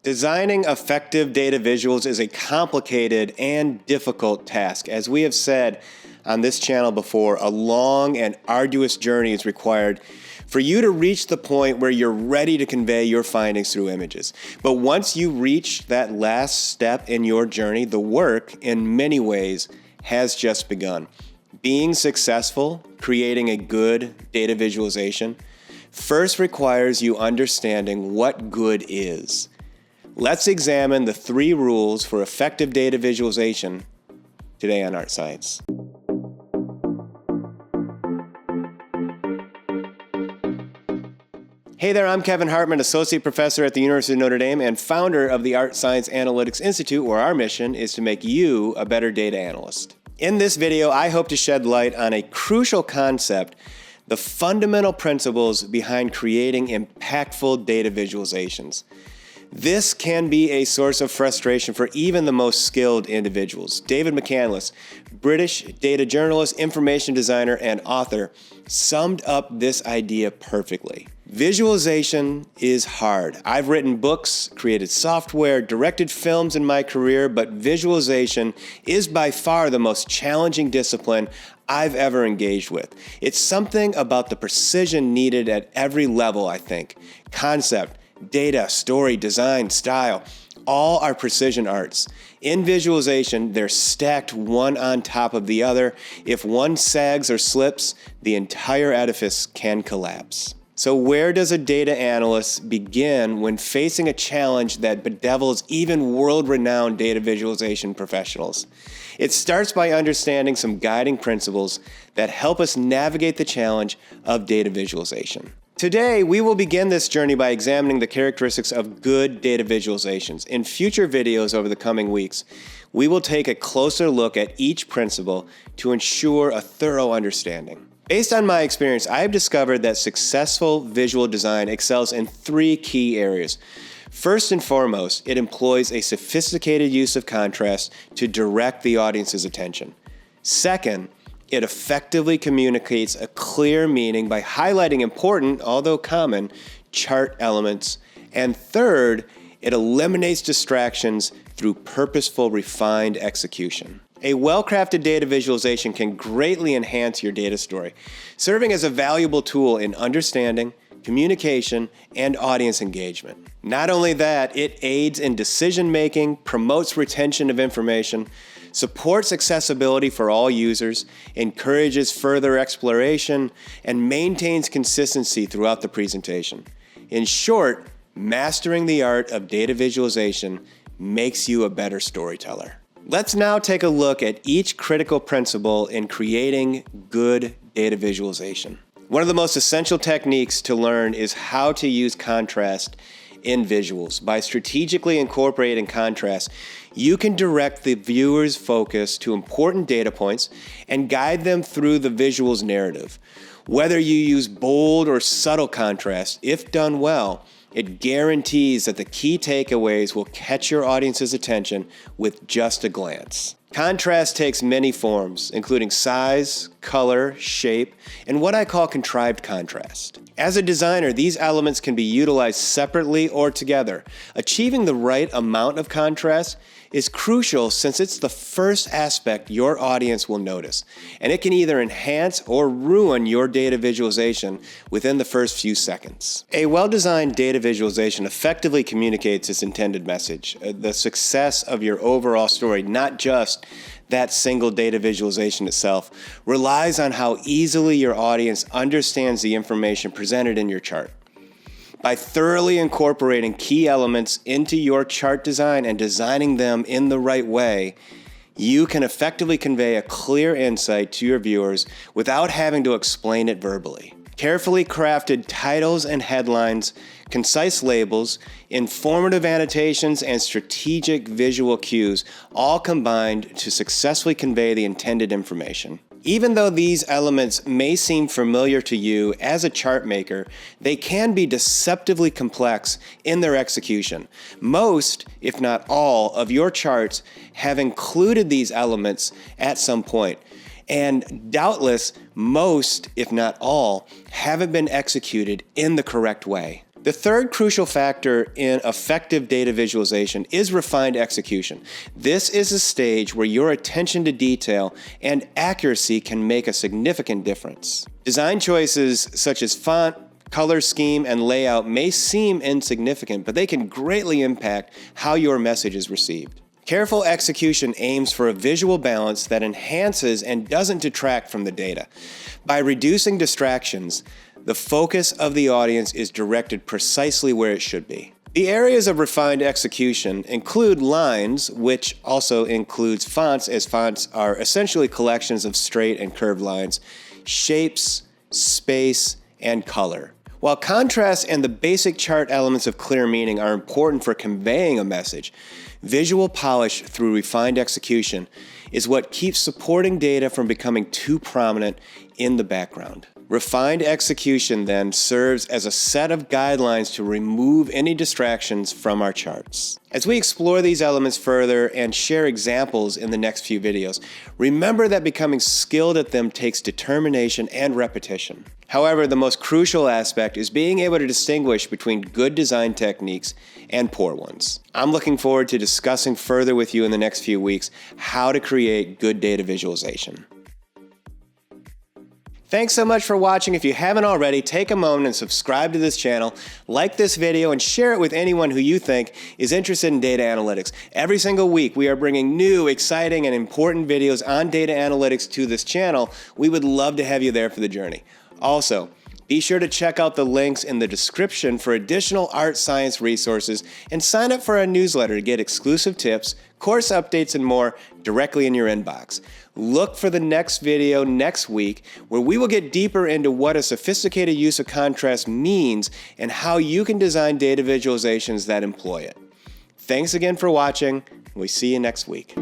Designing effective data visuals is a complicated and difficult task. As we have said on this channel before, a long and arduous journey is required for you to reach the point where you're ready to convey your findings through images. But once you reach that last step in your journey, the work, in many ways, has just begun. Being successful, creating a good data visualization, first requires you understanding what good is. Let's examine the 3 rules for effective data visualization today on ArtScience. Hey there, I'm Kevin Hartman, Associate Professor at the University of Notre Dame and founder of the ArtScience Analytics Institute, where our mission is to make you a better data analyst. In this video, I hope to shed light on a crucial concept, the fundamental principles behind creating impactful data visualizations. This can be a source of frustration for even the most skilled individuals. David McCandless, British data journalist, information designer, and author, summed up this idea perfectly. Visualization is hard. I've written books, created software, directed films in my career, but visualization is by far the most challenging discipline I've ever engaged with. It's something about the precision needed at every level, I think. Concept, data, story, design, style, all are precision arts. In visualization, they're stacked one on top of the other. If one sags or slips, the entire edifice can collapse. So where does a data analyst begin when facing a challenge that bedevils even world-renowned data visualization professionals? It starts by understanding some guiding principles that help us navigate the challenge of data visualization. Today, we will begin this journey by examining the characteristics of good data visualizations. In future videos over the coming weeks, we will take a closer look at each principle to ensure a thorough understanding. Based on my experience, I have discovered that successful visual design excels in 3 key areas. First and foremost, it employs a sophisticated use of contrast to direct the audience's attention. Second, it effectively communicates a clear meaning by highlighting important, although common, chart elements. And third, it eliminates distractions through purposeful, refined execution. A well-crafted data visualization can greatly enhance your data story, serving as a valuable tool in understanding, communication, and audience engagement. Not only that, it aids in decision-making, promotes retention of information, supports accessibility for all users, encourages further exploration, and maintains consistency throughout the presentation. In short, mastering the art of data visualization makes you a better storyteller. Let's now take a look at each critical principle in creating good data visualization. One of the most essential techniques to learn is how to use contrast in visuals. By strategically incorporating contrast, you can direct the viewer's focus to important data points and guide them through the visual's narrative. Whether you use bold or subtle contrast, if done well, it guarantees that the key takeaways will catch your audience's attention with just a glance. Contrast takes many forms, including size, color, shape, and what I call contrived contrast. As a designer, these elements can be utilized separately or together. Achieving the right amount of contrast is crucial since it's the first aspect your audience will notice, and it can either enhance or ruin your data visualization within the first few seconds. A well-designed data visualization effectively communicates its intended message, the success of your overall story, not just that single data visualization itself, relies on how easily your audience understands the information presented in your chart. By thoroughly incorporating key elements into your chart design and designing them in the right way, you can effectively convey a clear insight to your viewers without having to explain it verbally. Carefully crafted titles and headlines, concise labels, informative annotations, and strategic visual cues all combined to successfully convey the intended information. Even though these elements may seem familiar to you as a chart maker, they can be deceptively complex in their execution. Most, if not all, of your charts have included these elements at some point. And doubtless, most, if not all, haven't been executed in the correct way. The third crucial factor in effective data visualization is refined execution. This is a stage where your attention to detail and accuracy can make a significant difference. Design choices such as font, color scheme, and layout may seem insignificant, but they can greatly impact how your message is received. Careful execution aims for a visual balance that enhances and doesn't detract from the data. By reducing distractions, the focus of the audience is directed precisely where it should be. The areas of refined execution include lines, which also includes fonts, as fonts are essentially collections of straight and curved lines, shapes, space, and color. While contrast and the basic chart elements of clear meaning are important for conveying a message, visual polish through refined execution is what keeps supporting data from becoming too prominent in the background. Refined execution then serves as a set of guidelines to remove any distractions from our charts. As we explore these elements further and share examples in the next few videos, remember that becoming skilled at them takes determination and repetition. However, the most crucial aspect is being able to distinguish between good design techniques and poor ones. I'm looking forward to discussing further with you in the next few weeks how to create good data visualization. Thanks so much for watching. If you haven't already, take a moment and subscribe to this channel, like this video, and share it with anyone who you think is interested in data analytics. Every single week, we are bringing new, exciting, and important videos on data analytics to this channel. We would love to have you there for the journey. Also, be sure to check out the links in the description for additional art science resources and sign up for our newsletter to get exclusive tips, course updates, and more directly in your inbox. Look for the next video next week where we will get deeper into what a sophisticated use of contrast means and how you can design data visualizations that employ it. Thanks again for watching. We see you next week.